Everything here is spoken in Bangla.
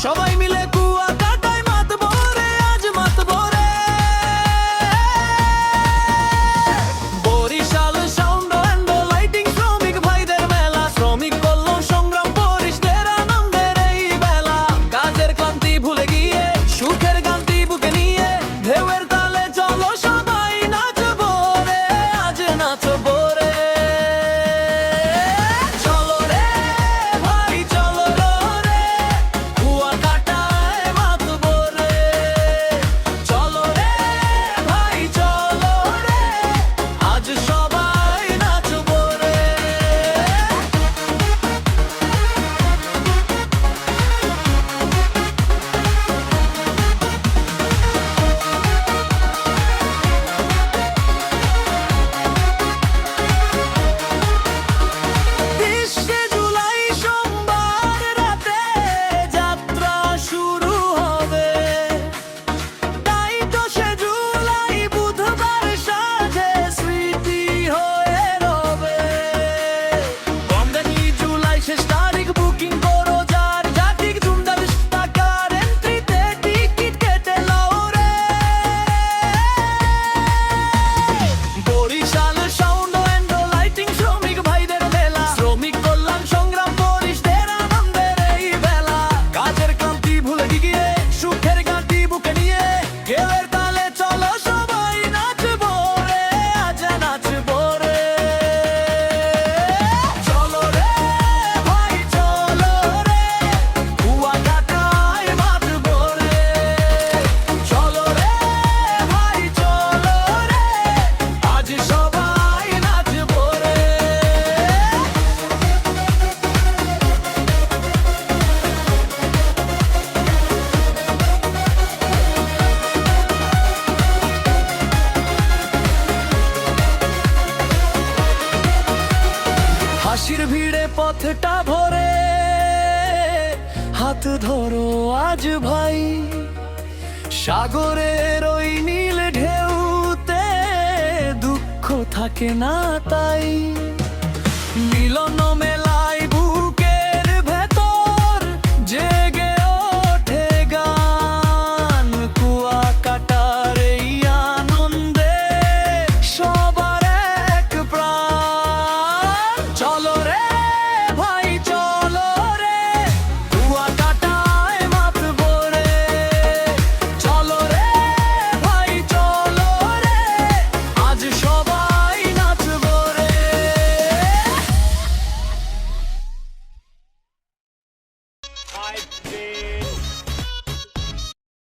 সবাই মিলে কুয়াকাটায় মাতবো রে, আজ মাতবো রে। বরিশাল সাউন্ড অ্যান্ড লাইটিং শ্রমিক ভাইদের মেলা, শ্রমিক কল্যাণ সংগ্রাম বরিশদের আনন্দের এই বেলা। কাজের ক্লান্তি ভুলে গিয়ে সুখের গানটি বুকে নিয়ে ঢেউয়ের তালে চলো সবাই নাচবো রে, আজ নাচবো রে। চলো রে ভাই চলো রে, কুয়াকাটায় মাতবো রে। চলো রে ভাই চলো রে, আজ সবাই নাচবো রে। বিশে জুলাই সোমবার রাতে যাত্রা শুরু হবে, তাই তো সে জুলাই বুধবার সাঁঝে স্মৃতি হয়ে রবে। কমদানি জুলাই শেষ তারিখ, বুকিং করো যার জাতিক জুমদার টাকার এন্ট্রিতে টিকিট কেটে লও রে। বরিশাল সাউন্ড অ্যান্ড লাইটিং শ্রমিক ভাইদের মেলা, শ্রমিক কল্যাণ সংগ্রাম বরিশদের আনন্দের এই বেলা। কাজের ক্লান্তি ভুলে গিয়ে সুখের গানটি বুকে নিয়ে ঢেউয়ের তালে চলো সবাই নাচবো রে, আজ নাচবো রে। চলো রে ভাই চলো রে, কুয়াকাটায় মাতবো রে। চলো রে ভাই চলো রে, আজ সবাই নাচবো রে। হাসির ভিড়ে পথটা ভরে, হাত ধরো আজ ভাই। সাগরের ওই নীল ঢেউতে দুঃখ থাকে না তাই, মিলন মেলা